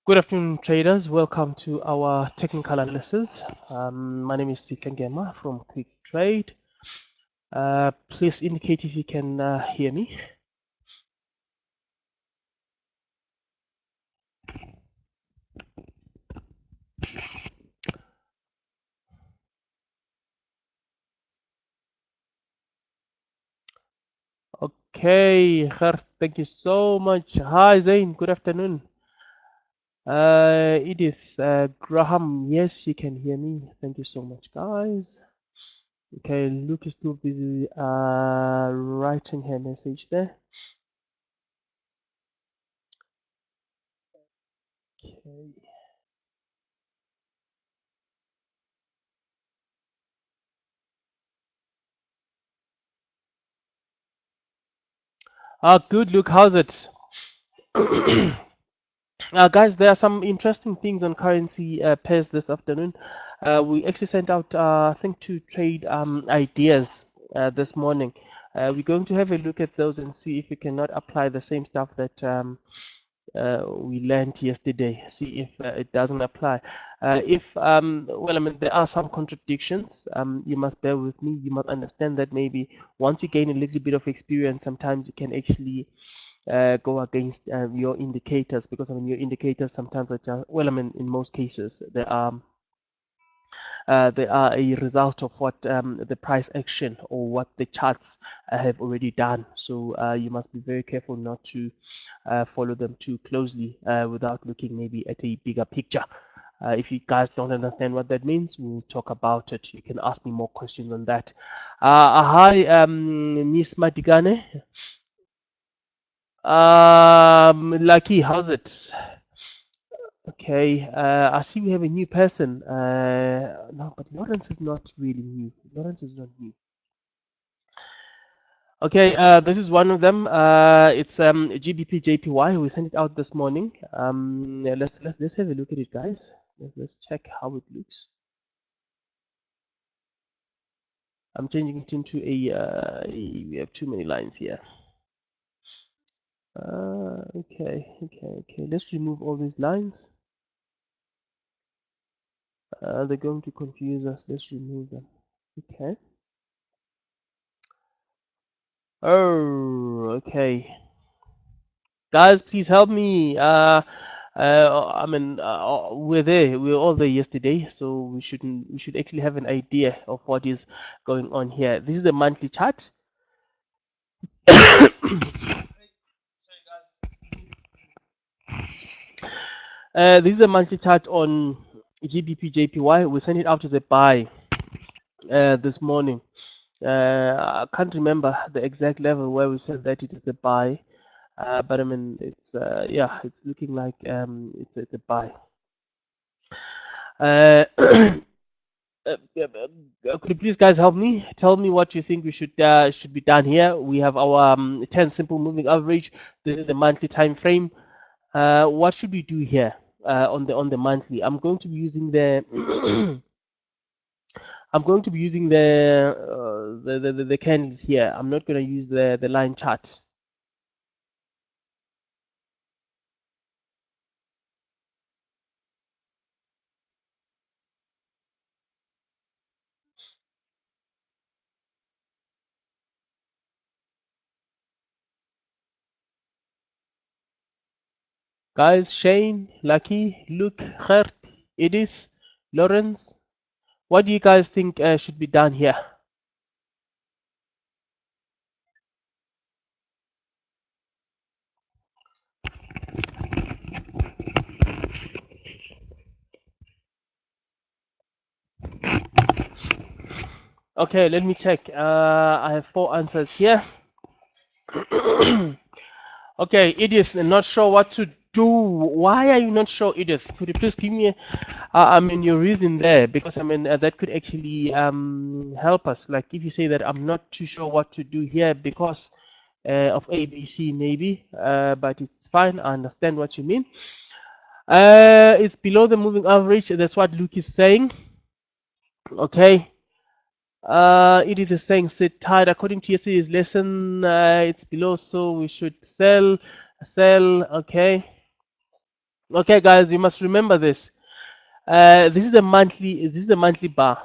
Good afternoon, traders. Welcome to our technical analysis. My name is Sitlengema from QuickTrade. Please indicate if you can hear me. Okay, Gert, thank you so much. Hi, Zain. Good afternoon. Edith, Graham, yes, you can hear me. Thank you so much, guys. Okay, Luke is still busy writing her message there. Okay. Good, Luke. How's it? Guys, there are some interesting things on currency pairs this afternoon. We actually sent out, I think, two trade ideas this morning. We're going to have a look at those and see if we cannot apply the same stuff that we learned yesterday. See if it doesn't apply. Well, I mean, there are some contradictions. You must bear with me. You must understand that maybe once you gain a little bit of experience, sometimes you can actually go against your indicators, because I mean your indicators sometimes are just, well, I mean, in most cases they are a result of what the price action or what the charts have already done. So you must be very careful not to follow them too closely without looking maybe at a bigger picture. If you guys don't understand what that means, we'll talk about it. You can ask me more questions on that. Hi, Miss Madigane. Lucky, how's it? Okay, I see we have a new person. No, but Lawrence is not really new. Lawrence is not new. Okay, this is one of them. It's GBP JPY. We sent it out this morning. Yeah, let's have a look at it, guys. Let's check how it looks. I'm changing it into we have too many lines here. Okay. Let's remove all these lines. They're going to confuse us. Let's remove them. Okay. Oh, okay. Guys, please help me. I mean, we're there. We were all there yesterday, so we should actually have an idea of what is going on here. This is a monthly chart. This is a monthly chart on GBP JPY. We sent it out as a buy this morning. I can't remember the exact level where we said that it is a buy, but I mean it's yeah, it's looking like it's a buy. Uh, could you please guys help me? Tell me what you think we should be done here. We have our 10 simple moving average. This is the monthly time frame. What should we do here on the monthly? I'm going to be using the I'm going to be using the candles here. I'm not going to use the line chart. Guys, Shane, Lucky, Luke, Gert, Edith, Lawrence, what do you guys think should be done here? Okay, let me check. I have 4 answers here. Okay, Edith, I'm not sure what to do. Why are you not sure, Edith? Could you please give me, I mean, your reason there? Because I mean, that could actually help us. Like if you say that I'm not too sure what to do here because of ABC, maybe, but it's fine. I understand what you mean. It's below the moving average. That's what Luke is saying. Okay. It is saying sit tight. According to yesterday's lesson, it's below, so we should sell. Okay. Okay, guys, you must remember this. This is a monthly. This is a monthly bar.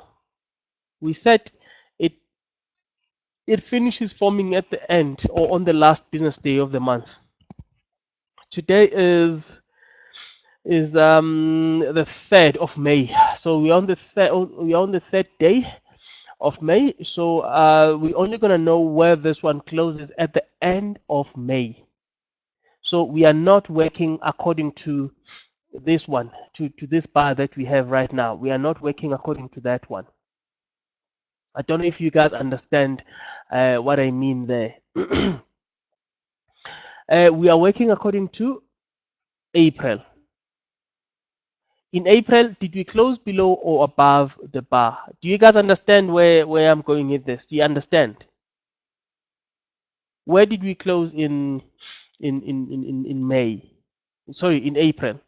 We said it it finishes forming at the end or on the last business day of the month. Today is the 3rd of May. So we're on the third day of May. So we're only gonna know where this one closes at the end of May. So we are not working according to this one, to this bar that we have right now. We are not working according to that one. I don't know if you guys understand what I mean there. We are working according to April. In April, did we close below or above the bar? Do you guys understand where I'm going with this? Do you understand? Where did we close in May? Sorry, in April.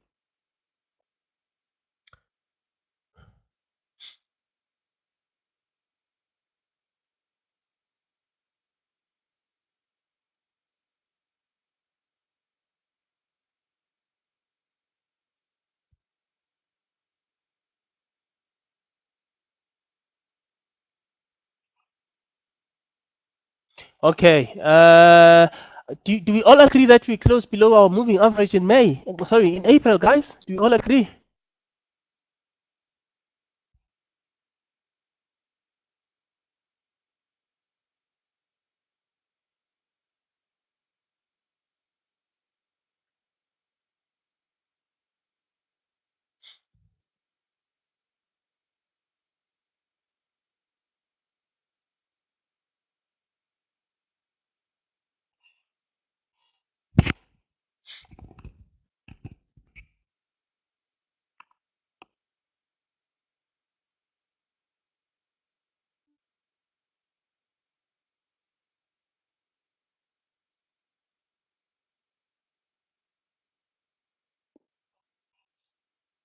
Okay. Do we all agree that we closed below our moving average in May? Sorry, in April, guys. Do we all agree?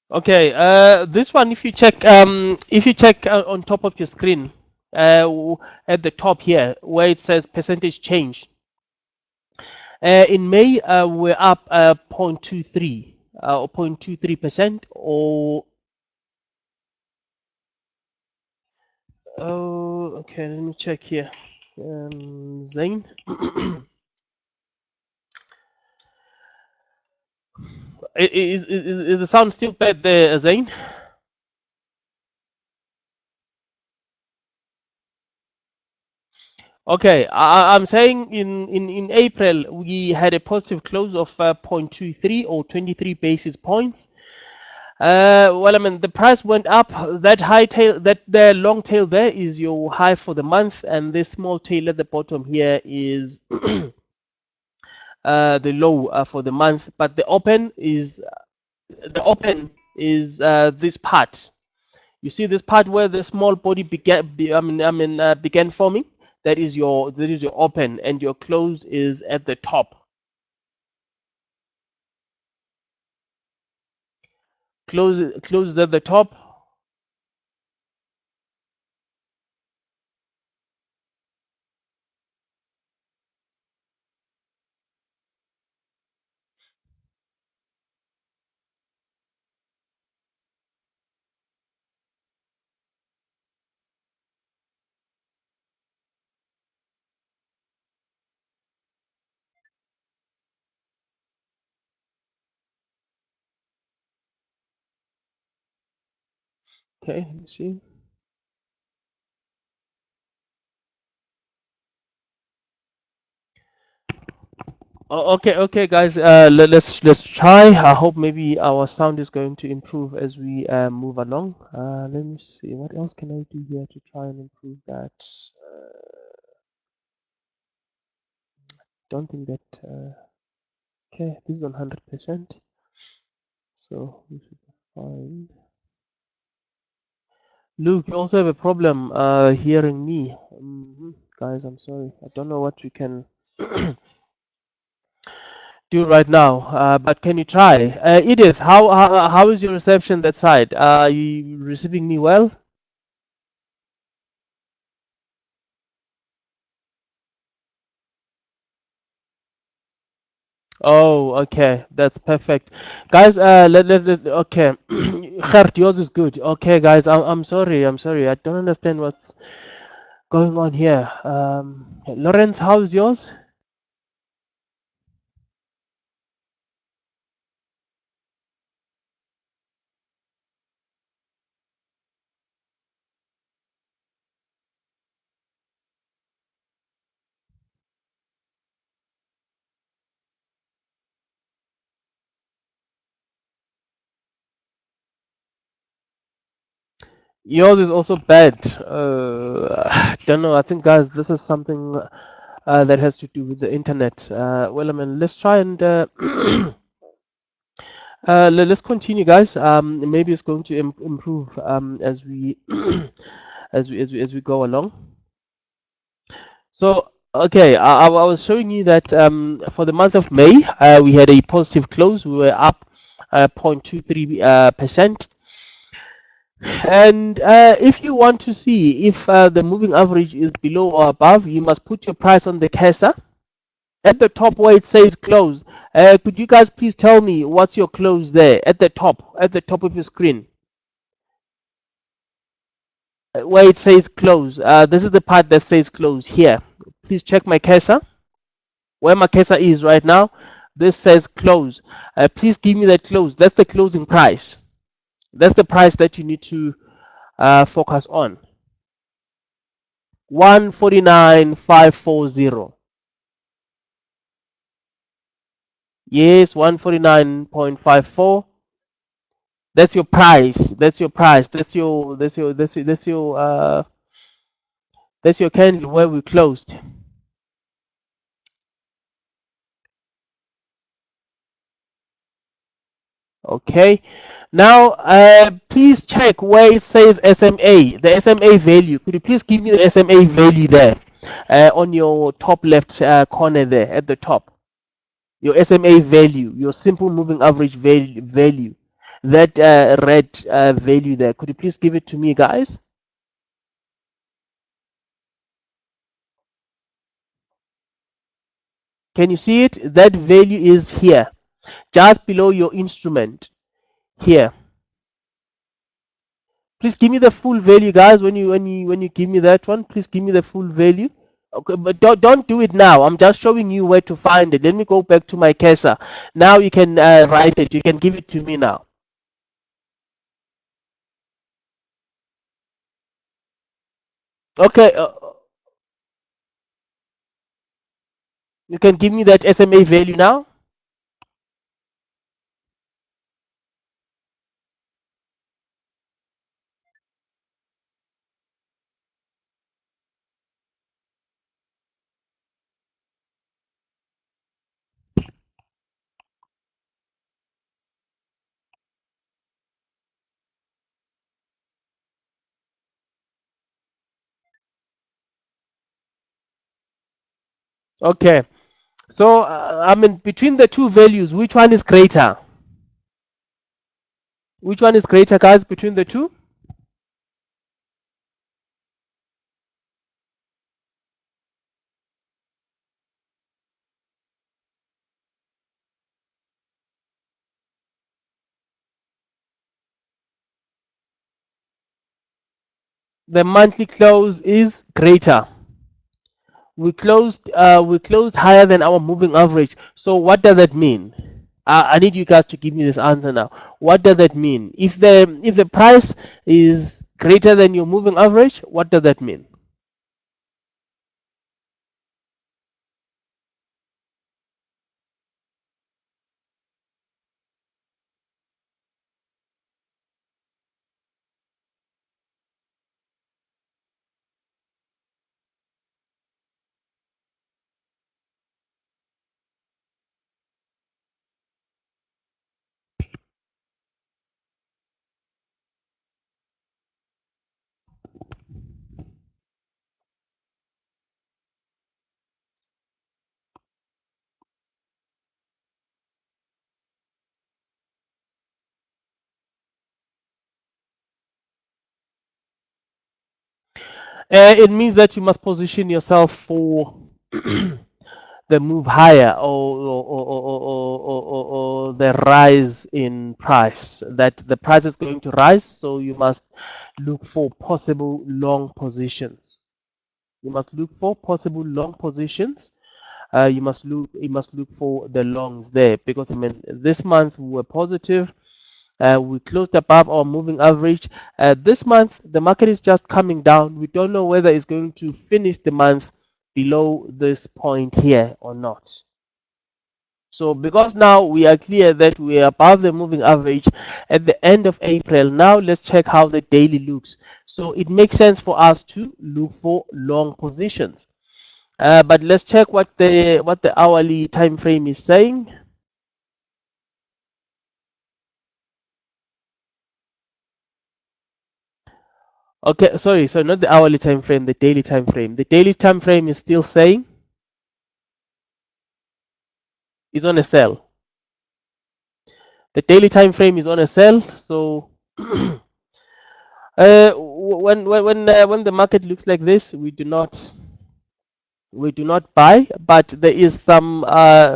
Okay, this one, if you check on top of your screen, at the top here, where it says percentage change, in May, we're up 0.23, or 0.23%, or oh, okay, let me check here. Zane, is the sound still bad there, Zane? Okay, I'm saying in April we had a positive close of 0.23 or 23 basis points. Well, I mean the price went up. That high tail, that the long tail there is your high for the month, and this small tail at the bottom here is the low for the month. But the open is this part. You see this part where the small body began forming. That is your open, and your close is at the top. Close at the top. Okay, let me see. Okay, guys. Let's try. I hope maybe our sound is going to improve as we move along. Let me see. What else can I do here to try and improve that? Don't think that. Okay, this is 100%. So we should be fine. Luke, you also have a problem hearing me. Guys, I'm sorry. I don't know what we can do right now, but can you try? Edith, how is your reception that side? Are you receiving me well? Oh, okay, that's perfect, guys. Okay, Gert, yours is good. Okay, guys, I'm sorry, I don't understand what's going on here. Lawrence, how's yours? Yours is also bad. I don't know. I think, guys, this is something that has to do with the internet. Well, I mean, let's try and let's continue, guys. Maybe it's going to improve as we as we go along. So, okay, I was showing you that for the month of May, we had a positive close. We were up 0.23%. And if you want to see if the moving average is below or above, you must put your price on the cursor at the top where it says close. Could you guys please tell me what's your close there at the top of your screen, where it says close? This is the part that says close here. Please check my cursor. Where my cursor is right now, this says close. Please give me that close. That's the closing price. That's the price that you need to focus on. 149,540. Yes, 149.54. That's your price. That's your price. That's your candle where we closed. Okay. Now, please check where it says SMA, the SMA value. Could you please give me the SMA value there on your top left corner there at the top? Your SMA value, your simple moving average value, that red value there. Could you please give it to me, guys? Can you see it? That value is here, just below your instrument here. Please give me the full value, guys. When you give me that one, please give me the full value. Okay, but don't do it now. I'm just showing you where to find it. Let me go back to my cursor. Now you can write it. You can give it to me now. Okay, you can give me that SMA value now. Okay. So I mean, between the two values, which one is greater? Which one is greater, guys? Between the two, the monthly close is greater. We closed higher than our moving average. So what does that mean? I need you guys to give me this answer now. What does that mean? If the price is greater than your moving average, what does that mean? It means that you must position yourself for the move higher, or the rise in price, that the price is going to rise, so you must look for possible long positions. You must look for possible long positions. You must look for the longs there, because I mean this month we were positive. We closed above our moving average. This month the market is just coming down. We don't know whether it's going to finish the month below this point here or not. So because now we are clear that we are above the moving average at the end of April, now let's check how the daily looks. So it makes sense for us to look for long positions. But let's check what the hourly time frame is saying. Okay, sorry, so not the hourly time frame, the daily time frame. The daily time frame is still saying is on a sell. The daily time frame is on a sell. So when the market looks like this, we do not buy, but there is some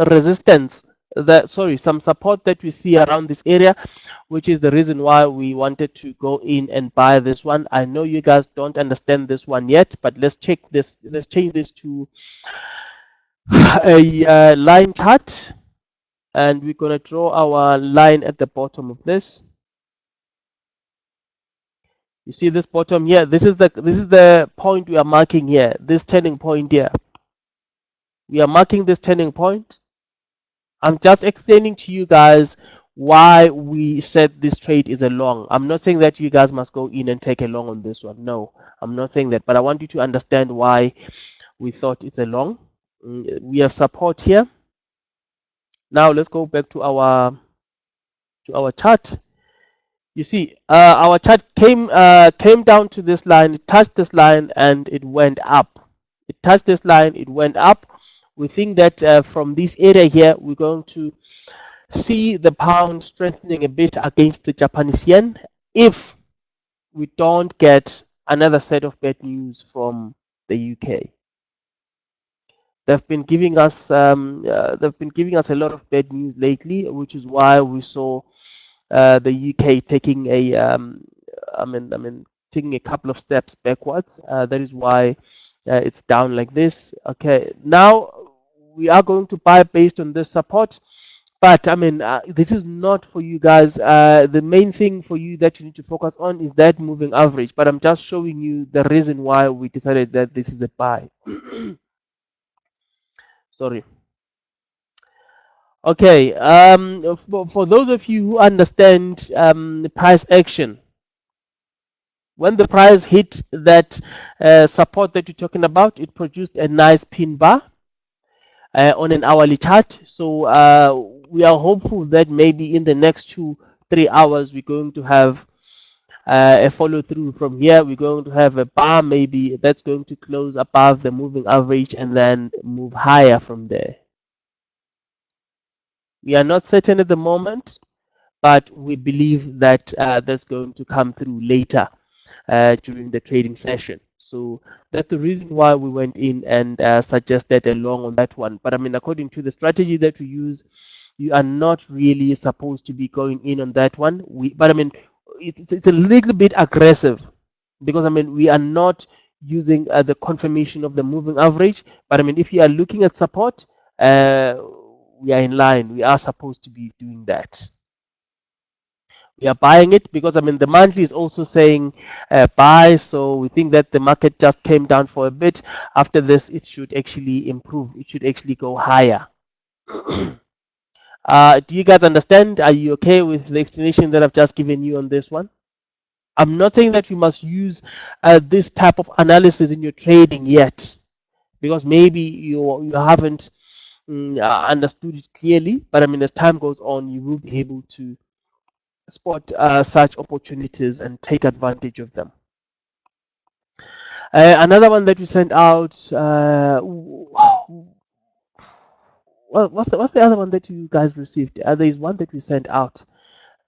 resistance, some support that we see around this area, which is the reason why we wanted to go in and buy this one. I know you guys don't understand this one yet, but let's change this to a line chart, and we're going to draw our line at the bottom of this. You see this bottom here, this is the point we are marking here, this turning point here. We are marking this turning point. I'm just explaining to you guys why we said this trade is a long. I'm not saying that you guys must go in and take a long on this one. No, I'm not saying that, but I want you to understand why we thought it's a long. We have support here. Now let's go back to our chart. You see, our chart came down to this line, it touched this line, and it went up. It touched this line, it went up. We think that from this area here, we're going to see the pound strengthening a bit against the Japanese yen if we don't get another set of bad news from the UK. They've been giving us a lot of bad news lately, which is why we saw the UK taking taking a couple of steps backwards. That is why it's down like this. Okay, now we are going to buy based on this support, but this is not for you guys. The main thing for you that you need to focus on is that moving average. But I'm just showing you the reason why we decided that this is a buy. Sorry. Okay, for those of you who understand price action, when the price hit that support that you're talking about, it produced a nice pin bar on an hourly chart. So we are hopeful that maybe in the next 2-3 hours we're going to have a follow through from here. We're going to have a bar maybe that's going to close above the moving average and then move higher from there. We are not certain at the moment, but we believe that that's going to come through later during the trading session. So that's the reason why we went in and suggested a long on that one. But according to the strategy that we use, you are not really supposed to be going in on that one. It's a little bit aggressive, because we are not using the confirmation of the moving average. But if you are looking at support, we are in line. We are supposed to be doing that. We are buying it because the monthly is also saying buy, so we think that the market just came down for a bit. After this, it should actually improve. It should actually go higher. Do you guys understand? Are you okay with the explanation that I've just given you on this one? I'm not saying that you must use this type of analysis in your trading yet, because maybe you haven't understood it clearly. But as time goes on, you will be able to spot such opportunities and take advantage of them. Another one that we sent out. What's the other one that you guys received? There is one that we sent out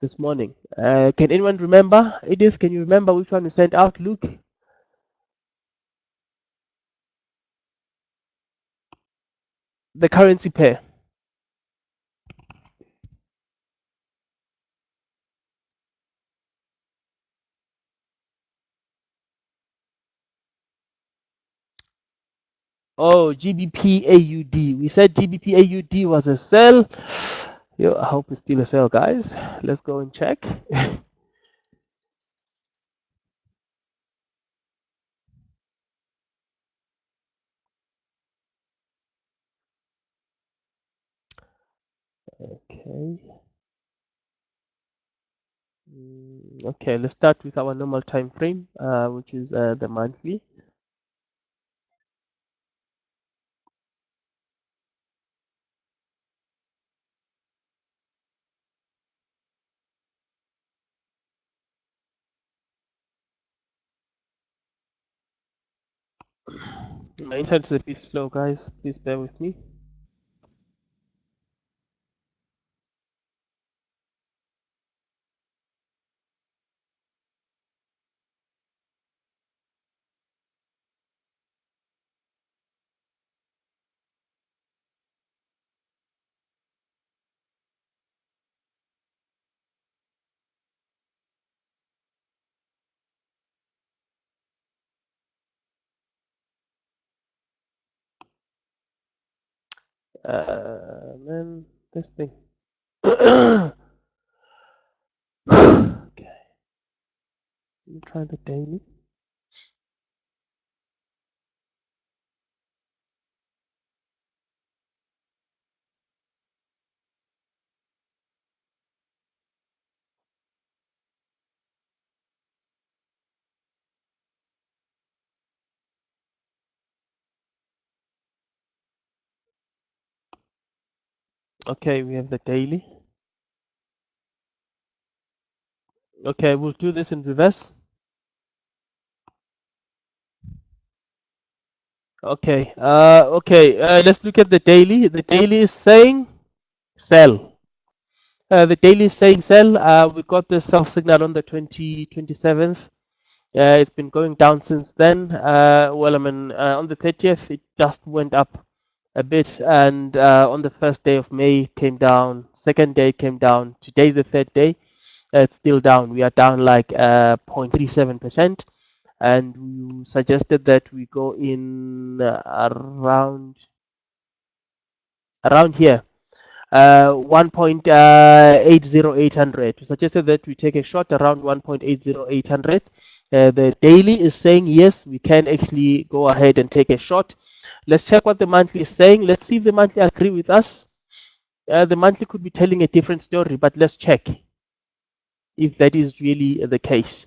this morning. Can anyone remember? Edith, can you remember which one we sent out? Luke? the currency pair. Oh, GBP AUD. We said GBP AUD was a sell. Yo, I hope it's still a sell, guys. Let's go and check. Okay. Okay, let's start with our normal time frame, which is the monthly. My internet's a bit slow, guys. Please bear with me. Man, this thing. Okay, let me try the daily. Okay, we have the daily. Okay, we'll do this in reverse. Okay, let's look at the daily. The daily is saying sell. The daily is saying sell. We got the sell signal on the 27th. It's been going down since then. Well, I mean, on the 30th, it just went up a bit, and on the first day of May, came down. Second day came down. Today's the third day. It's still down. We are down like 0.37%, and we suggested that we go in around here. 1.80800. We suggested that we take a shot around 1.80800. The daily is saying yes, we can actually go ahead and take a shot. Let's check what the monthly is saying. Let's see if the monthly agree with us. The monthly could be telling a different story, but let's check if that is really the case.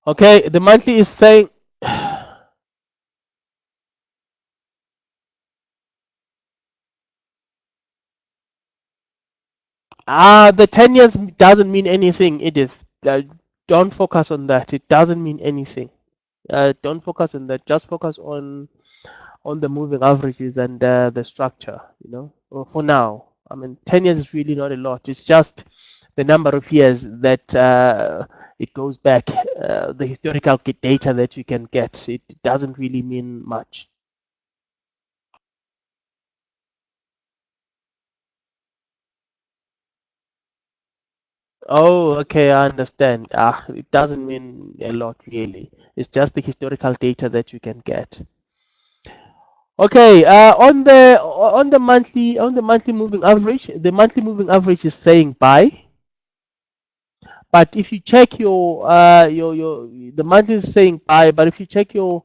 Okay, the monthly is saying the 10 years doesn't mean anything, Edith. Don't focus on that. It doesn't mean anything. Don't focus on that. Just focus on the moving averages and the structure. For now. I mean, 10 years is really not a lot. It's just the number of years that it goes back. The historical data that you can get. It doesn't really mean much. Oh, okay, I understand. It doesn't mean a lot really. It's just the historical data that you can get. Okay, on the monthly moving average, the monthly moving average is saying buy. But if you check your the monthly is saying buy, but if you check your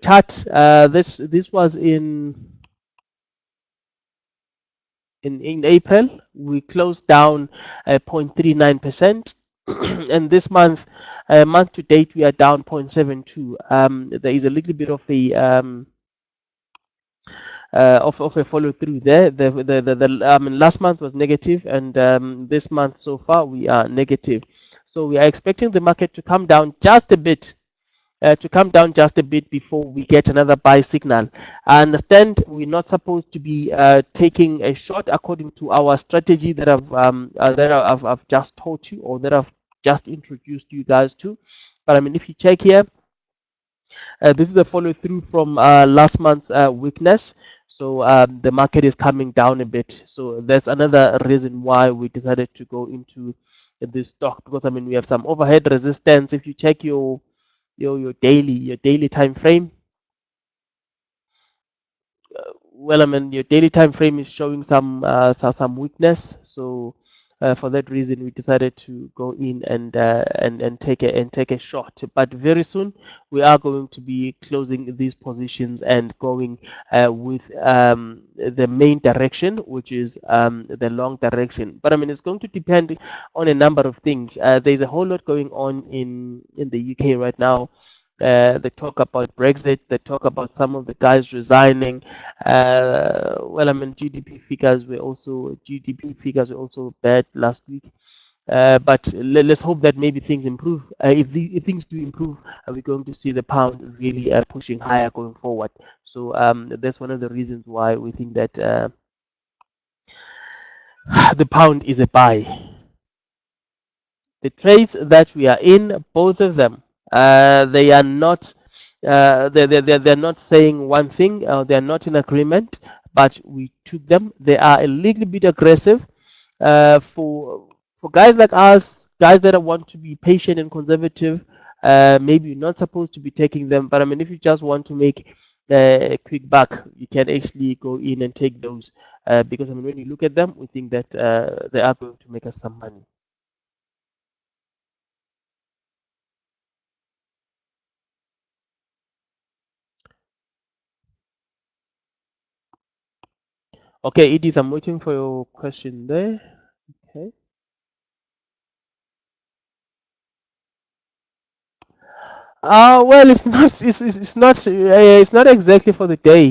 chart, this was in April. We closed down 0.39%, and this month, month to date, we are down 0.72. There is a little bit of of a follow through there. I mean, last month was negative, and this month so far we are negative. So we are expecting the market to come down just a bit. To come down just a bit before we get another buy signal. I understand we're not supposed to be taking a short according to our strategy I've just taught you, or that I've just introduced you guys to. But I mean, if you check here, this is a follow through from last month's weakness. So the market is coming down a bit. So that's another reason why we decided to go into this stock, because I mean we have some overhead resistance. If you check your daily time frame, well, I mean, your daily time frame is showing some weakness. So for that reason, we decided to go in and take a shot. But very soon, we are going to be closing these positions and going with the main direction, which is the long direction. But I mean, it's going to depend on a number of things. There's a whole lot going on in the UK right now. They talk about Brexit. They talk about some of the guys resigning. Well, I mean, GDP figures were also bad last week. But let's hope that maybe things improve. If things do improve, we're going to see the pound really pushing higher going forward. So that's one of the reasons why we think that the pound is a buy. The trades that we are in, both of them, they are not they're not saying one thing, they're not in agreement, but we took them. They are a little bit aggressive for guys like us, guys that want to be patient and conservative. Maybe you're not supposed to be taking them, but I mean, if you just want to make a quick buck, you can actually go in and take those, because I mean, when you look at them, we think that they are going to make us some money. Okay, Edith, I'm waiting for your question there. Okay. Well, it's not. It's not. It's not exactly for the day,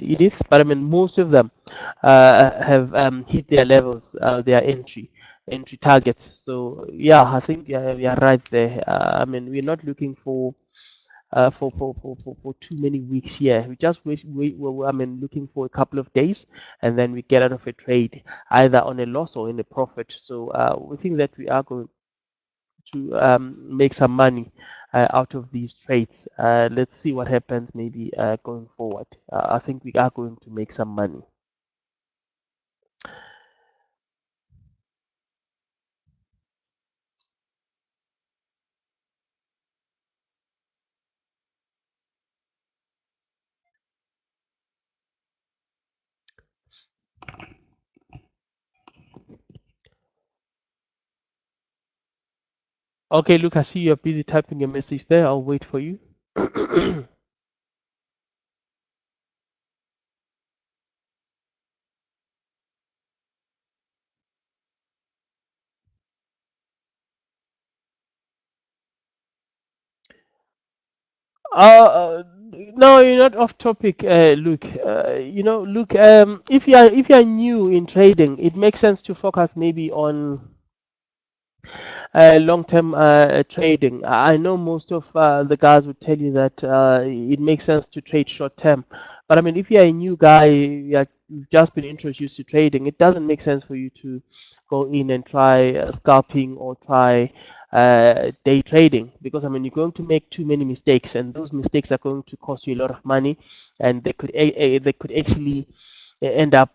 Edith. But I mean, most of them have hit their levels, their entry targets. So yeah, I think we are right there. I mean, we're not looking for too many weeks here. We just I mean, looking for a couple of days, and then we get out of a trade either on a loss or in a profit. So we think that we are going to make some money out of these trades. Let's see what happens maybe going forward. I think we are going to make some money. Okay, look, I see you're busy typing a message there. I'll wait for you. No, you're not off topic, Luke. Luke. If you are new in trading, it makes sense to focus maybe on long-term trading. I know most of the guys would tell you that it makes sense to trade short-term. But I mean, if you're a new guy, you've just been introduced to trading, it doesn't make sense for you to go in and try scalping or try day trading, because I mean, you're going to make too many mistakes, and those mistakes are going to cost you a lot of money, and they could actually end up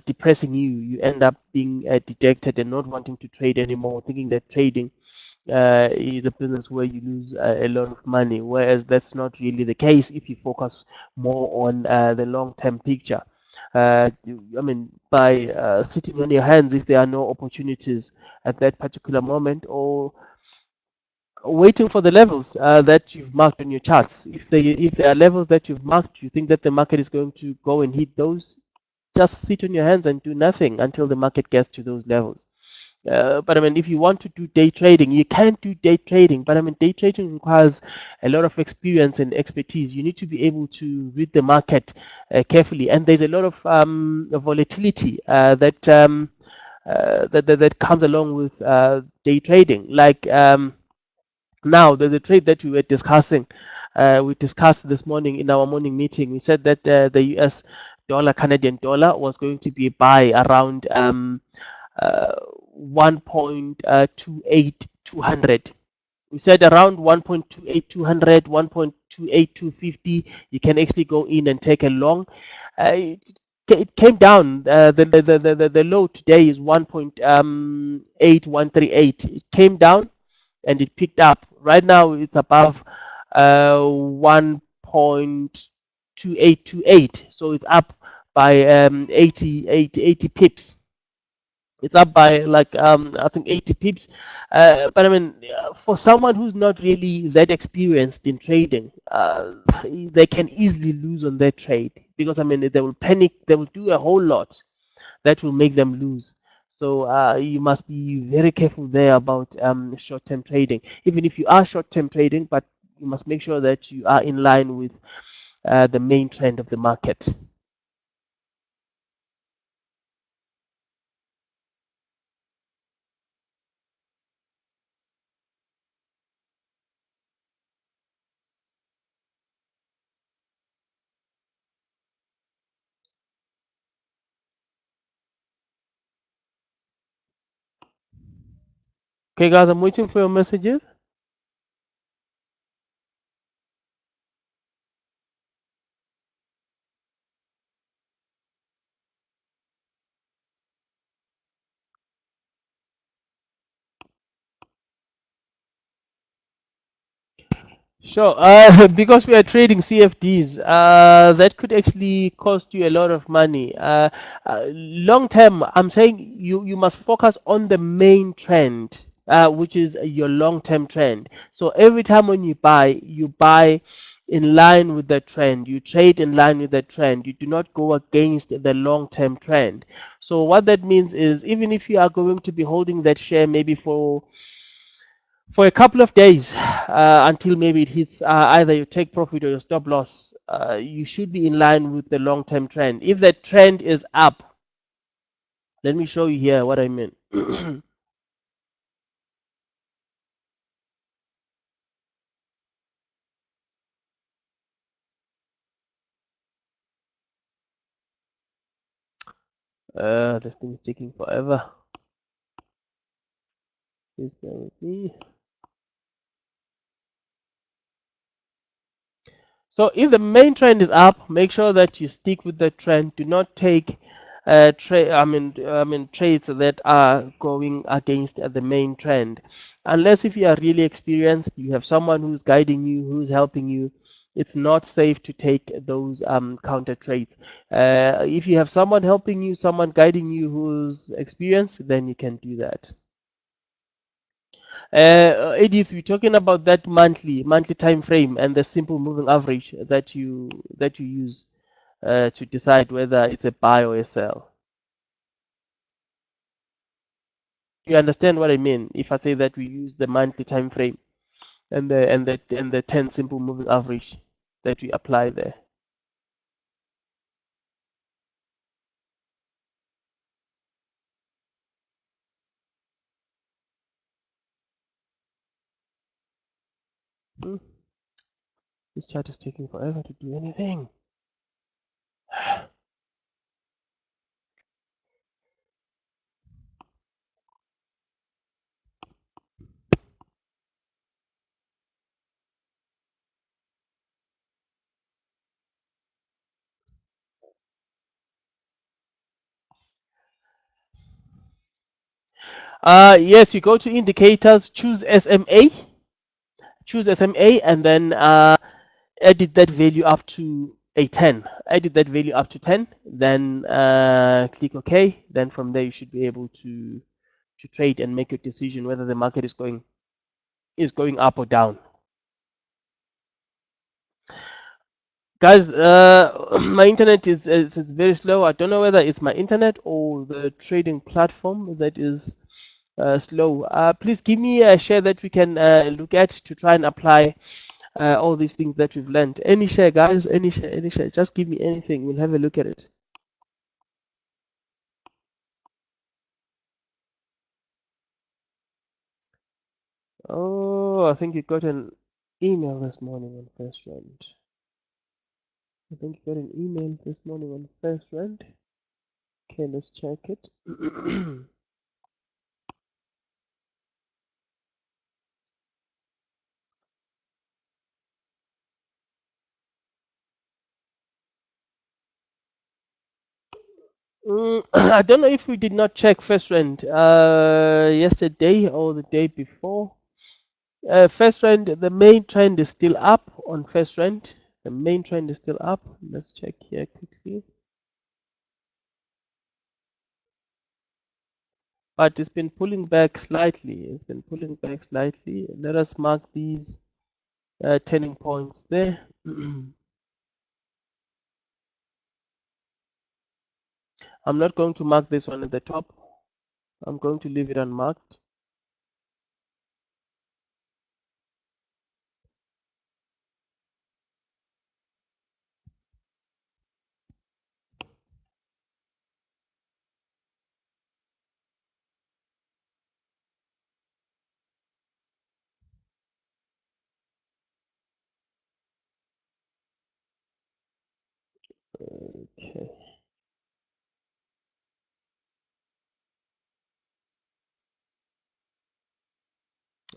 depressing you. You end up being dejected and not wanting to trade anymore, thinking that trading is a business where you lose a lot of money, whereas that's not really the case if you focus more on the long-term picture. By sitting on your hands if there are no opportunities at that particular moment, or waiting for the levels that you've marked on your charts. If there are levels that you've marked, you think that the market is going to go and hit those, just sit on your hands and do nothing until the market gets to those levels. But I mean, if you want to do day trading, you can do day trading. But I mean, day trading requires a lot of experience and expertise. You need to be able to read the market carefully, and there's a lot of volatility that comes along with day trading. Like now, there's a trade that we were discussing. We discussed this morning in our morning meeting. We said that the US dollar, Canadian dollar, was going to be buy around 1.28200. We said around 1.28200, 1.28250. You can actually go in and take a long. It came down. The low today is 1.8138. It came down and it picked up. Right now it's above 1.2828. So it's up by 80 pips. It's up by like I think 80 pips. But I mean, for someone who's not really that experienced in trading, they can easily lose on their trade because I mean they will panic. They will do a whole lot that will make them lose. So you must be very careful there about short-term trading. Even if you are short-term trading, but you must make sure that you are in line with the main trend of the market. Okay, guys, I'm waiting for your messages. Sure. Because we are trading CFDs, that could actually cost you a lot of money. Long term, I'm saying you must focus on the main trend, which is your long term trend. So every time when you buy in line with the trend. You trade in line with the trend. You do not go against the long term trend. So what that means is even if you are going to be holding that share maybe for a couple of days until maybe it hits either your take profit or your stop loss, you should be in line with the long term trend. If the trend is up, let me show you here what I mean. This thing is taking forever. Please bear with me. So if the main trend is up, make sure that you stick with the trend. Do not take trades that are going against the main trend. Unless if you are really experienced, you have someone who's guiding you, who's helping you. It's not safe to take those counter trades. If you have someone helping you, someone guiding you who's experienced, then you can do that. Edith, we're talking about that monthly time frame and the simple moving average that you use to decide whether it's a buy or a sell. You understand what I mean? If I say that we use the monthly time frame and the 10 simple moving average that we apply there. Hmm, This chart is taking forever to do anything. Yes, you go to indicators, choose SMA, and then edit that value up to a 10. Edit that value up to 10, then click OK. Then from there you should be able to trade and make your decision whether the market is going up or down. Guys, my internet is very slow. I don't know whether it's my internet or the trading platform that is slow. Please give me a share that we can look at to try and apply all these things that we've learned. Any share, guys, any share, any share. Just give me anything. We'll have a look at it. Oh, I think you got an email this morning on First Rand. I think you got an email this morning on First Rand. Okay, let's check it. I don't know if we did not check First Rand yesterday or the day before. First Rand, the main trend is still up on First Rand. The main trend is still up. Let's check here quickly. But it's been pulling back slightly. It's been pulling back slightly. Let us mark these turning points there. I'm not going to mark this one at the top. I'm going to leave it unmarked. Okay.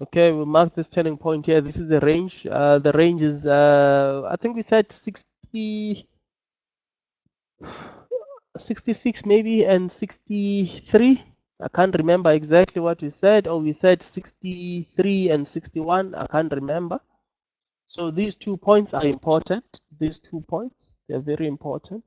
Okay, we'll mark this turning point here. This is the range. The range is, I think we said 66 maybe and 63. I can't remember exactly what we said, or we said 63 and 61. I can't remember. So these 2 points are important. These 2 points, they're very important.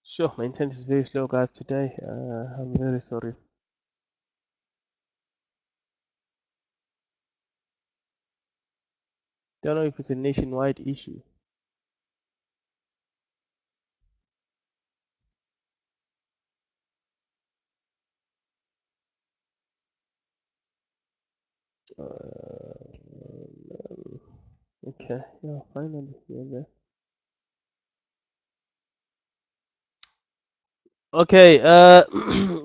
Sure, my internet is very slow, guys, today. I'm very sorry. Don't know if it's a nationwide issue. Okay, yeah, finally, you're there. Okay,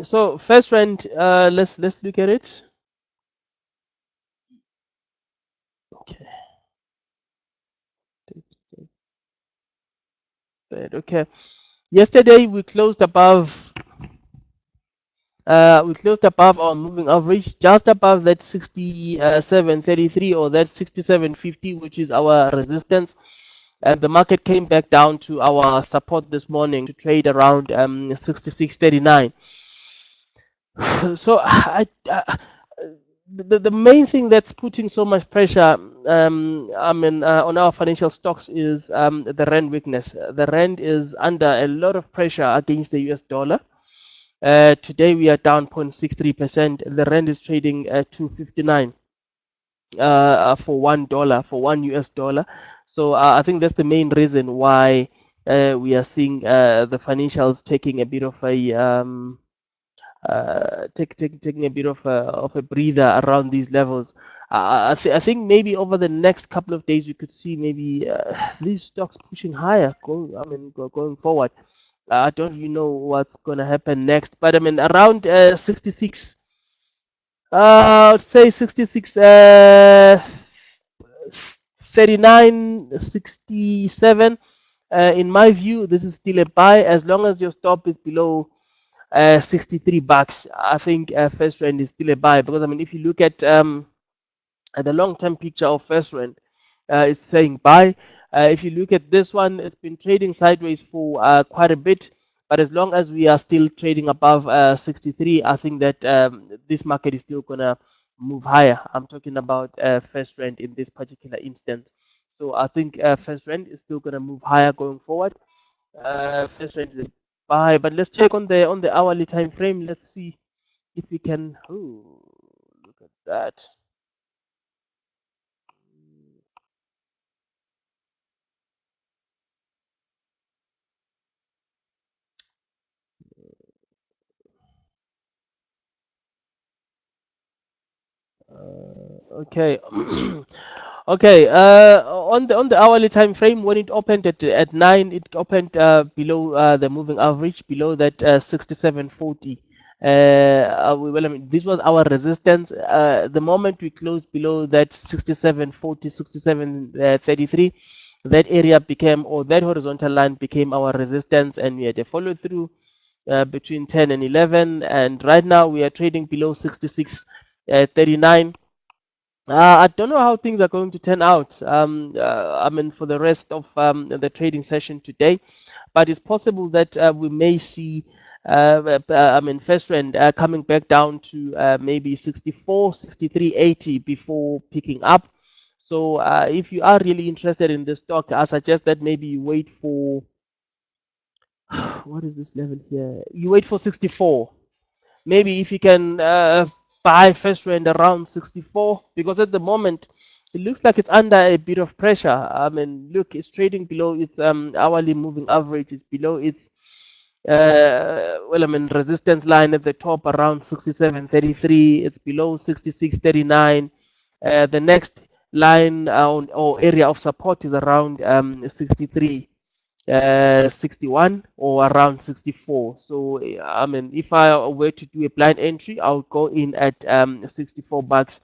so First Rand, let's look at it. Okay. Okay. Yesterday we closed above our moving average, just above that 67.33 or that 67.50, which is our resistance. And the market came back down to our support this morning to trade around 66.39. So the main thing that's putting so much pressure, on our financial stocks is the rand weakness. The rand is under a lot of pressure against the US dollar. Today we are down 0.63%. The rand is trading at 259 for $1 for $1 US. So I think that's the main reason why we are seeing the financials taking a bit of a taking a bit of a breather around these levels. I think maybe over the next couple of days we could see maybe these stocks pushing higher. Going forward. I don't really know what's gonna happen next, but I mean around 66. I'd say 66, 39, 67. In my view, this is still a buy as long as your stop is below 63 bucks. I think First Rand is still a buy, because I mean if you look at the long-term picture of First Rand, it's saying buy. If you look at this one, it's been trading sideways for quite a bit, but as long as we are still trading above 63, I think that this market is still gonna move higher. I'm talking about First Rand in this particular instance. So I think First Rand is still gonna move higher going forward. First Rand is a buy. But let's check on the hourly time frame. Let's see if we can. Oh, look at that. Okay. Okay. On the hourly time frame, when it opened at 9, it opened below the moving average, below that 67.40. Well, I mean, this was our resistance. The moment we closed below that 67.40, 67.33, that area became, or that horizontal line became our resistance, and we had a follow through between 10 and 11. And right now we are trading below 66.39. I don't know how things are going to turn out. I mean, for the rest of the trading session today, but it's possible that we may see. I mean, first trend coming back down to maybe 64, 63.80 before picking up. So, if you are really interested in the stock, I suggest that maybe you wait for what is this level here? You wait for 64. Maybe if you can buy first rand around 64, because at the moment it looks like it's under a bit of pressure. I mean, look, it's trading below its hourly moving average. It's below its well, I mean, resistance line at the top around 67.33. It's below 66.39. The next line or area of support is around 63. 61 or around 64. So I mean, if I were to do a blind entry, I would go in at 64 bucks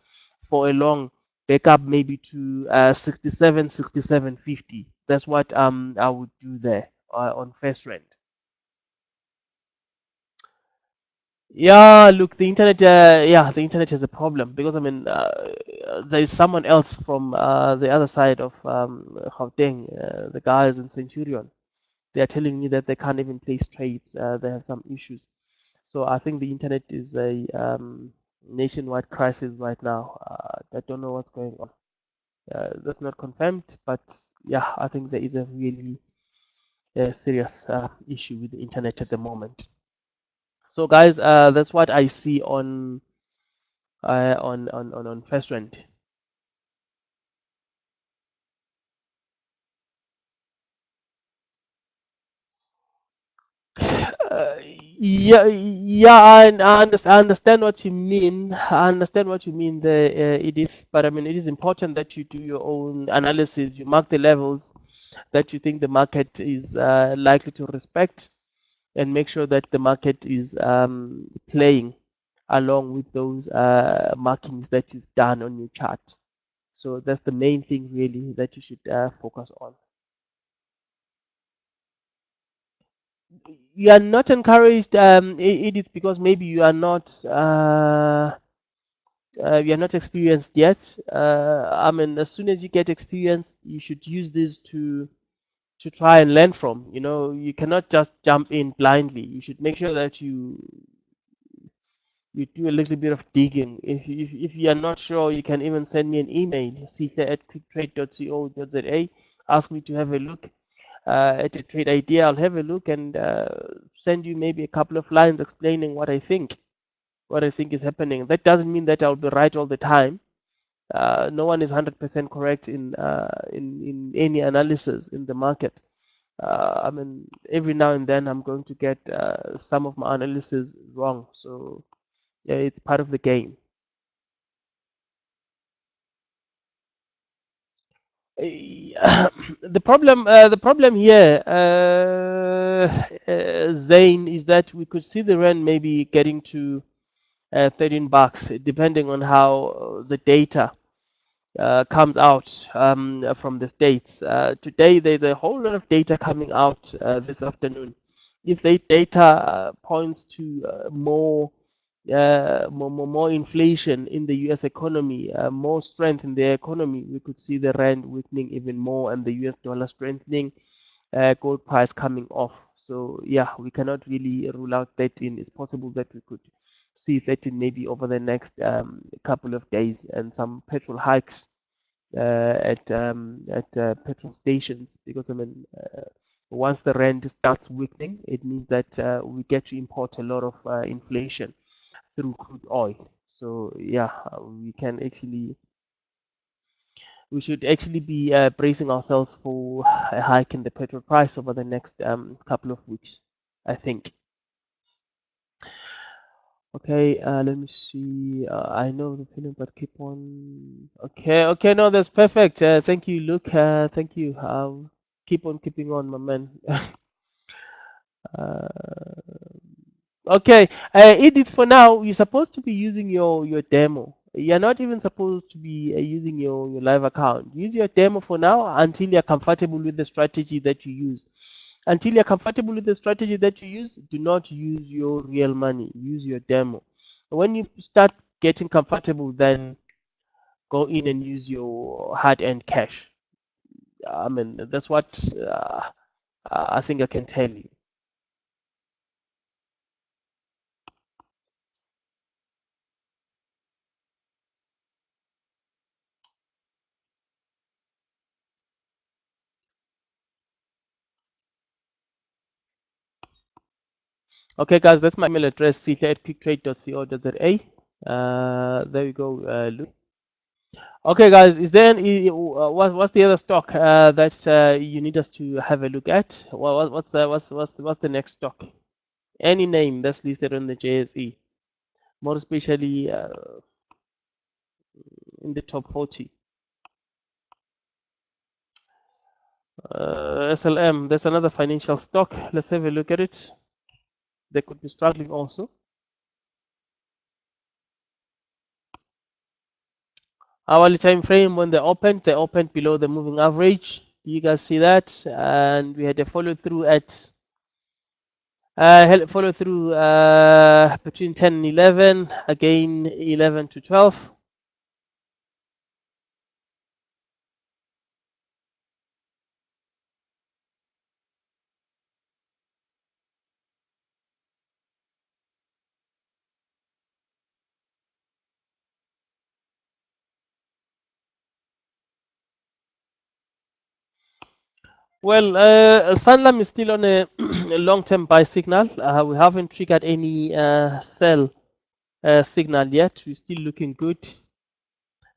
for a long backup, maybe to 67, 67.50. That's what I would do there on first rand. Yeah, look, the internet. Yeah, the internet has a problem because I mean, there is someone else from the other side of Gauteng. The guys in Centurion. They are telling me that they can't even place trades. They have some issues. So I think the internet is a nationwide crisis right now. I don't know what's going on. That's not confirmed, but yeah, I think there is a really serious issue with the internet at the moment. So guys, that's what I see on first rand. Yeah, yeah, I understand what you mean. I understand what you mean there, Edith. But I mean, it is important that you do your own analysis. You mark the levels that you think the market is likely to respect, and make sure that the market is playing along with those markings that you've done on your chart. So that's the main thing, really, that you should focus on. You are not encouraged, Edith, because maybe you are not experienced yet. I mean, as soon as you get experience, you should use this to try and learn from. You know, you cannot just jump in blindly. You should make sure that you do a little bit of digging. If you are not sure, you can even send me an email, cetha@quicktrade.co.za. Ask me to have a look at a trade idea. I'll have a look and send you maybe a couple of lines explaining what I think is happening. That doesn't mean that I'll be right all the time. No one is 100% correct in any analysis in the market. I mean, every now and then I'm going to get some of my analysis wrong. So yeah, it's part of the game. The problem here, Zane, is that we could see the rand maybe getting to 13 bucks, depending on how the data comes out from the States. Today, there's a whole lot of data coming out this afternoon. If the data points to more inflation in the US economy, more strength in the economy, we could see the rand weakening even more and the US dollar strengthening, gold price coming off. So, yeah, we cannot really rule out 13. It's possible that we could see 13 maybe over the next couple of days, and some petrol hikes at petrol stations, because I mean Once the rand starts weakening, it means that we get to import a lot of inflation through crude oil. So yeah, we should actually be bracing ourselves for a hike in the petrol price over the next couple of weeks, I think. Okay, let me see. I know the feeling, but keep on. Okay, okay, no, that's perfect. Thank you, Luke. Thank you. Keep on keeping on, my man. uh, Okay, Edith, for now, you're supposed to be using your demo. You're not even supposed to be using your live account. Use your demo for now until you're comfortable with the strategy that you use. Until you're comfortable with the strategy that you use, do not use your real money. Use your demo. When you start getting comfortable, then go in and use your hard-earned cash. I mean, that's what I think I can tell you. Okay, guys, that's my email address, cj@quicktrade.co.za. There you go, Luke. Okay, guys, is there what's the other stock that you need us to have a look at? What's the next stock? Any name that's listed on the JSE, more especially in the top 40. SLM, there's another financial stock. Let's have a look at it. They could be struggling also. Hourly time frame when they opened below the moving average. You guys see that? And we had a follow through at follow through between 10 and 11, again 11 to 12. Well, Sanlam is still on a, a long-term buy signal. We haven't triggered any sell signal yet. We're still looking good.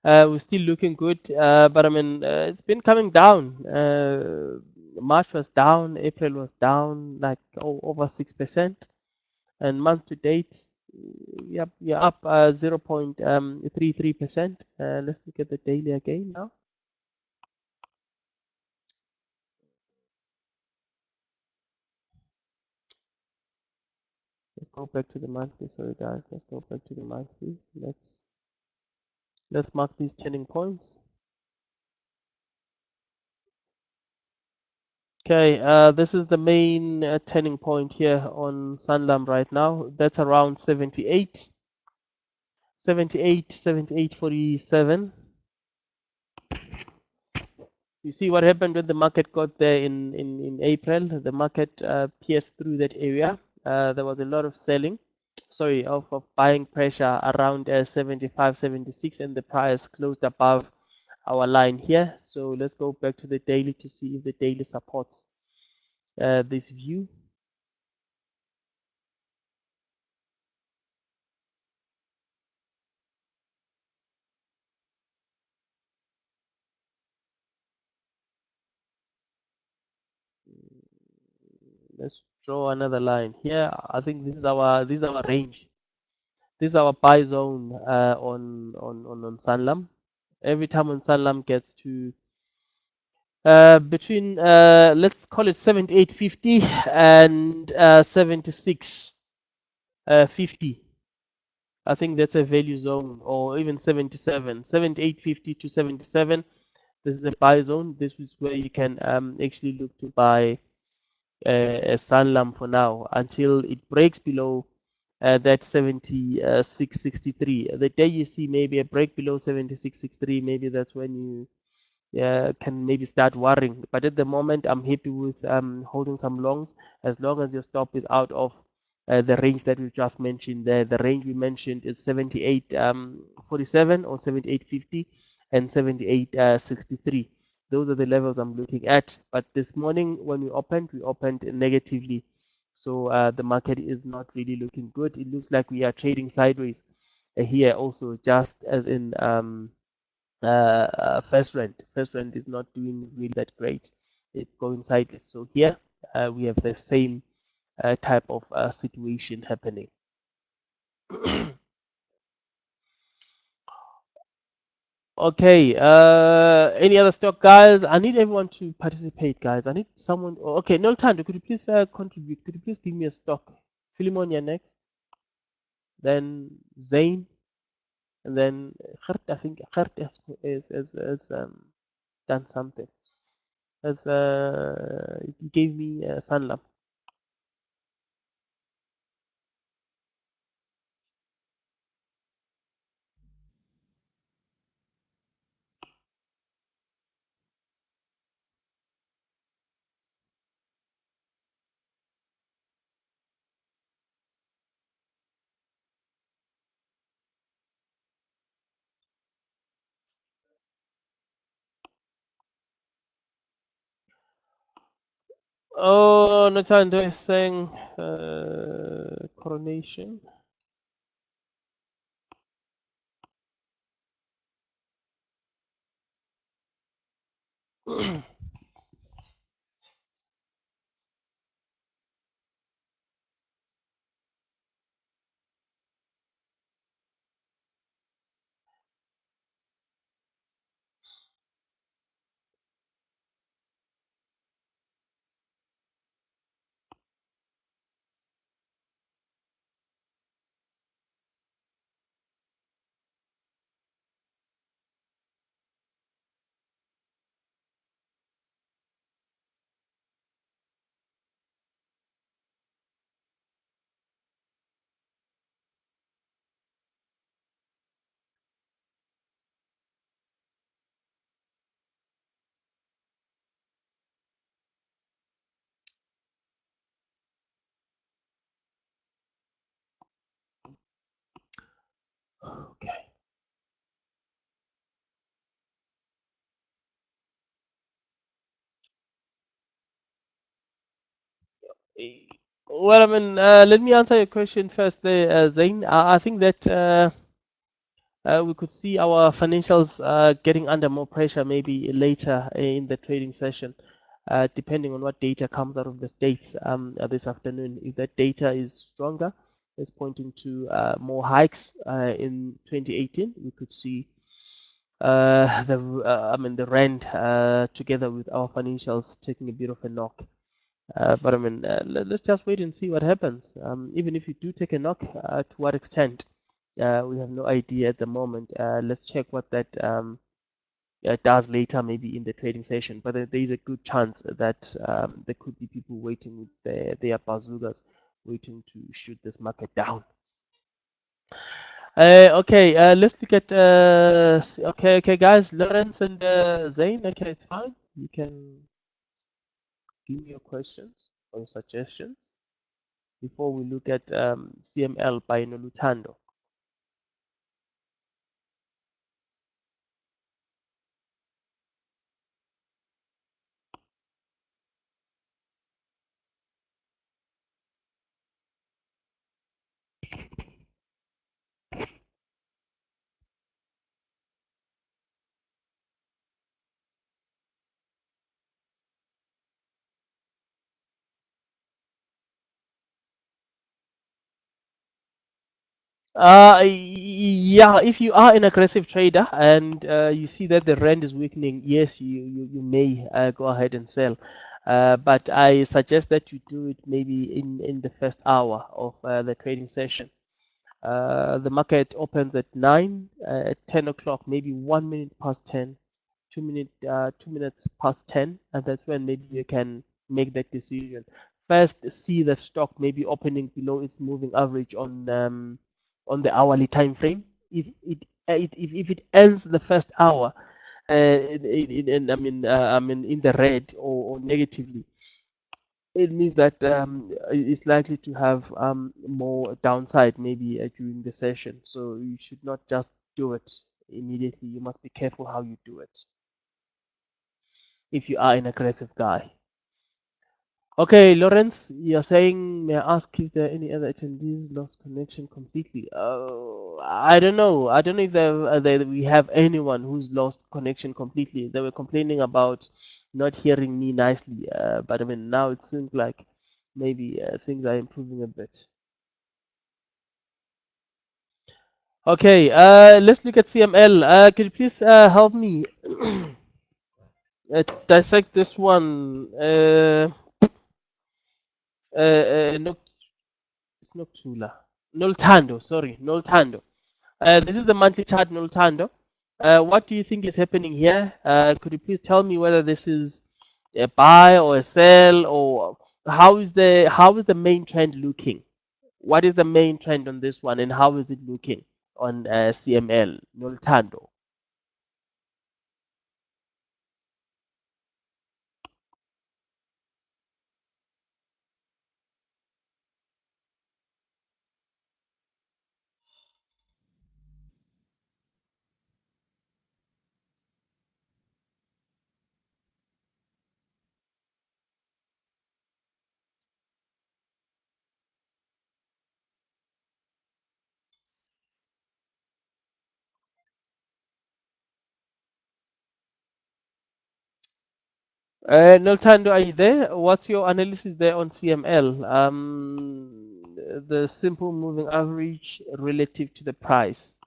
We're still looking good, but I mean, it's been coming down. March was down, April was down like over 6%, and month to date, yep, you're up 0.33%. Let's look at the daily again now. Let's go back to the monthly. Sorry, guys. Let's go back to the monthly. Let's mark these turning points. Okay, this is the main turning point here on Sanlam right now. That's around 78, 78, 78.47. You see what happened when the market got there in April? The market pierced through that area. There was a lot of selling, sorry, of buying pressure around 75, 76, and the price closed above our line here. So let's go back to the daily to see if the daily supports this view. Let's draw another line here. I think this is our range. This is our buy zone on Sanlam. Every time on Sanlam gets to between let's call it 78.50 and 76.50. I think that's a value zone, or even 77, 78.50 to 77. This is a buy zone. This is where you can actually look to buy a Sanlam for now until it breaks below that 76.63. The day you see maybe a break below 76.63, maybe that's when you can maybe start worrying. But at the moment, I'm happy with holding some longs as long as your stop is out of the range that we just mentioned there. The range we mentioned is 78.47 or 78.50 and 78.63. Those are the levels I'm looking at. But this morning when we opened negatively. So the market is not really looking good. It looks like we are trading sideways here also, just as in first rand. First rand is not doing really that great. It's going sideways. So here we have the same type of situation happening. Okay. Any other stock, guys? I need everyone to participate, guys. I need someone. Oh, okay, Noltando, could you please contribute? Could you please give me a stock? Philemon, you're next. Then Zain, and then Khert. I think Khert has done something. Has he gave me Sanlam. Oh, Noltando is saying coronation. Okay. Eh, Well, I mean, let me answer your question first there, Zain. I think that we could see our financials getting under more pressure maybe later in the trading session, depending on what data comes out of the States this afternoon. If that data is stronger, is pointing to more hikes in 2018, we could see I mean, the rand together with our financials taking a bit of a knock. But I mean, let's just wait and see what happens. Even if you do take a knock, to what extent? We have no idea at the moment. Let's check what that does later, maybe in the trading session. But there is a good chance that there could be people waiting with their bazookas, waiting to shoot this market down. Okay, let's look at. Okay, guys, Lawrence and Zain. Okay, it's fine. You can give me your questions or your suggestions before we look at CML by Nolutando. Yeah, if you are an aggressive trader and you see that the rand is weakening, yes, you may go ahead and sell. But I suggest that you do it maybe in the first hour of the trading session. The market opens at 9, at 10 o'clock, maybe 1 minute past 10, 2 minutes past 10, and that's when maybe you can make that decision. First, see the stock maybe opening below its moving average on the hourly time frame. If it ends the first hour, I mean in the red or negatively, it means that it's likely to have more downside maybe during the session. So you should not just do it immediately. You must be careful how you do it. if you are an aggressive guy. Okay, Lawrence, you're saying, may I ask if there are any other attendees lost connection completely? I don't know. I don't know if we have anyone who's lost connection completely. They were complaining about not hearing me nicely, but I mean, now it seems like maybe things are improving a bit. Okay, let's look at CML. Could you please help me dissect this one? No, it's not Tula. Noltando, sorry, Noltando. This is the monthly chart, Noltando. What do you think is happening here? Could you please tell me whether this is a buy or a sell, or how is the main trend looking? What is the main trend on this one, and how is it looking on CML, Noltando? Noltando, are you there? What's your analysis there on CML? The simple moving average relative to the price.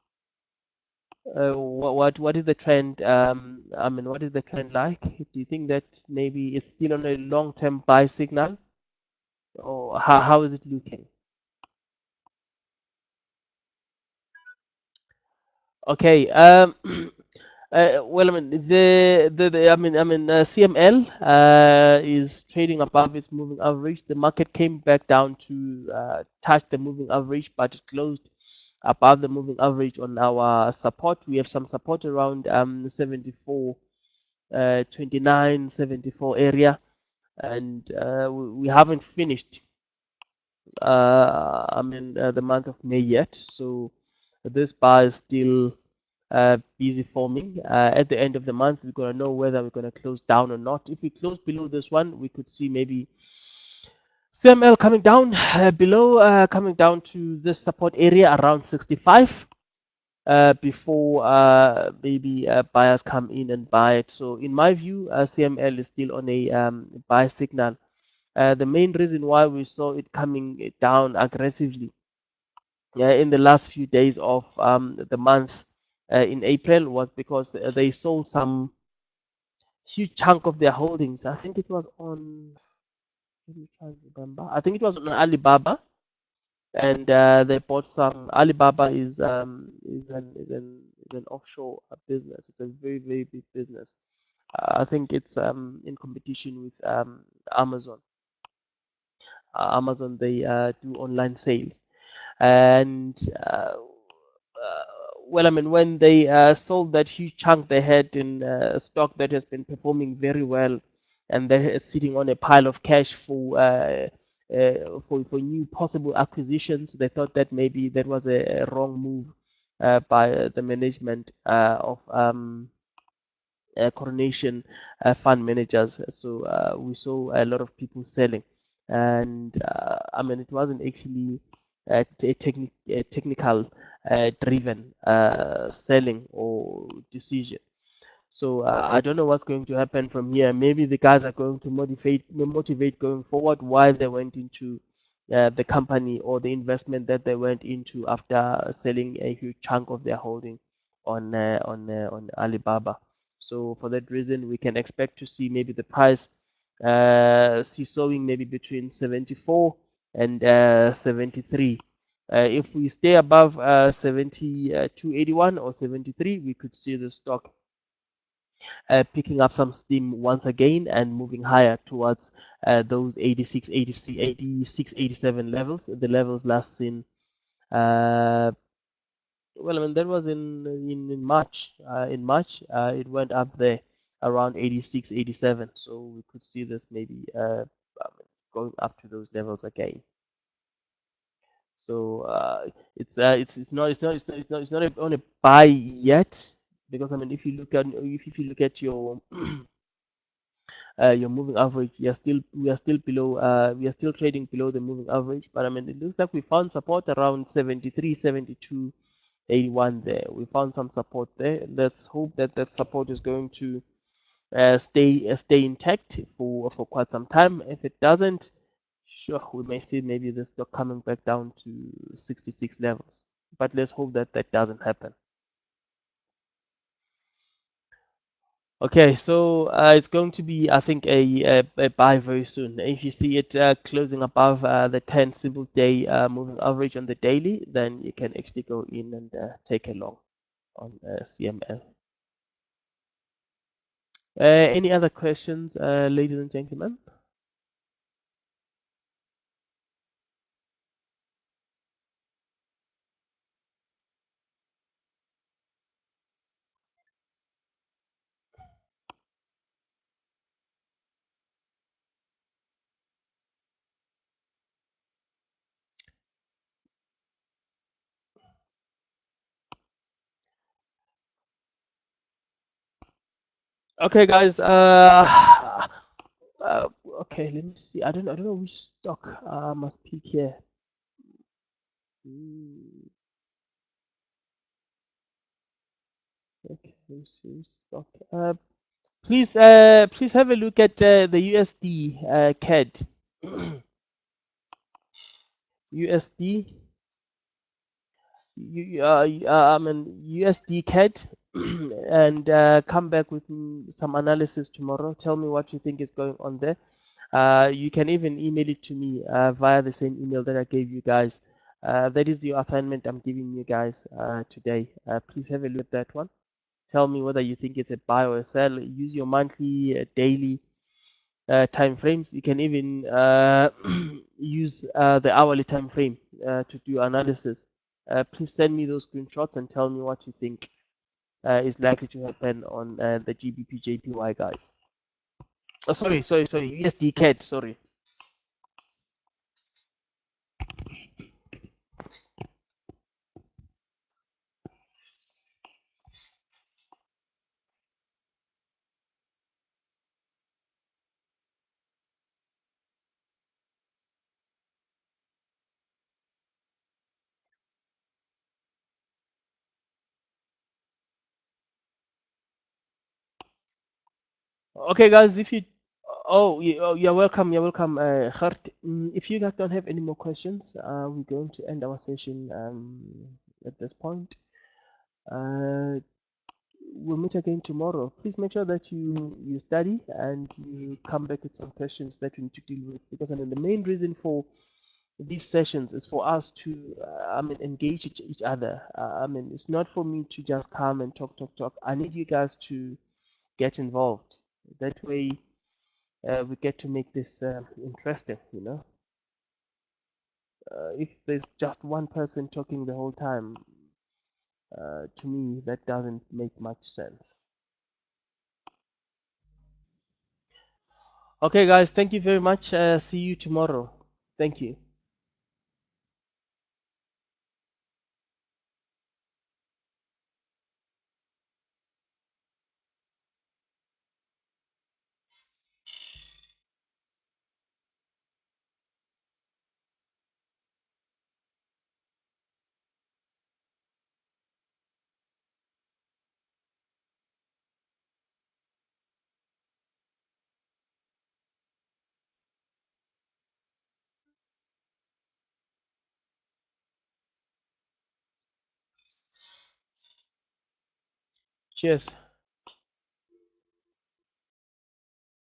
What is the trend? I mean, what is the trend like? Do you think that maybe it's still on a long-term buy signal, or how is it looking? Okay. Well, I mean, CML is trading above its moving average. The market came back down to touch the moving average, but it closed above the moving average on our support. We have some support around 74, 29, 74 area, and we haven't finished the month of May yet. So this bar is still busy forming. At the end of the month, we're going to know whether we're going to close down or not. If we close below this one, we could see maybe CML coming down below, coming down to this support area around 65 before maybe buyers come in and buy it. So in my view, CML is still on a buy signal. The main reason why we saw it coming down aggressively in the last few days of the month in April was because they sold some huge chunk of their holdings. I think it was on, let me try to remember. I think it was on Alibaba, and they bought some. Alibaba is an offshore business. It's a very very big business. I think it's in competition with Amazon. Amazon, they do online sales, and well, I mean, when they sold that huge chunk they had in stock that has been performing very well, and they're sitting on a pile of cash for new possible acquisitions, they thought that maybe that was a wrong move by the management of Coronation fund managers. So we saw a lot of people selling, and I mean, it wasn't actually a technical driven selling or decision. So I don't know what's going to happen from here. Maybe the guys are going to motivate going forward why they went into the company or the investment that they went into after selling a huge chunk of their holding on Alibaba. So for that reason, we can expect to see maybe the price seesawing maybe between 74 and 73. If we stay above 72.81 or 73, we could see the stock picking up some steam once again and moving higher towards those 86, 86, 86, 87 levels. The levels last seen, well, I mean, that was in March. In March, it went up there around 86, 87. So we could see this maybe going up to those levels again. So it's not on a buy yet, because I mean, if you look at your your moving average. We are still below. We are still trading below the moving average. But I mean, it looks like we found support around 73, 72, 81 there. We found some support there. Let's hope that that support is going to stay intact for quite some time. If it doesn't, sure, we may see maybe the stock coming back down to 66 levels. But let's hope that that doesn't happen. Okay, so it's going to be, I think, a buy very soon. If you see it closing above the 10 simple day moving average on the daily, then you can actually go in and take a long on CML. Any other questions, ladies and gentlemen? Okay, guys. Uh, okay, let me see. I don't know which stock must peak here. Mm, okay, let me see which stock. Please have a look at the USD CAD. USD, I mean USD CAD, and come back with some analysis tomorrow. Tell me what you think is going on there. You can even email it to me via the same email that I gave you guys. That is the assignment I'm giving you guys today. Please have a look at that one. Tell me whether you think it's a buy or a sell. Use your monthly, daily time frames. You can even use the hourly time frame to do analysis. Please send me those screenshots and tell me what you think is likely to happen on the GBP JPY, guys. Oh, sorry. USD CAD, sorry. Okay, guys, if you, you're welcome. You're welcome, Gert. If you guys don't have any more questions, we're going to end our session at this point. Uh, we'll meet again tomorrow. Please make sure that you study and you come back with some questions that you need to deal with. Because I mean, the main reason for these sessions is for us to, engage each other. It's not for me to just come and talk. I need you guys to get involved. That way, we get to make this interesting. If there's just one person talking the whole time, to me, that doesn't make much sense. Okay, guys, thank you very much. See you tomorrow. Thank you. Cheers.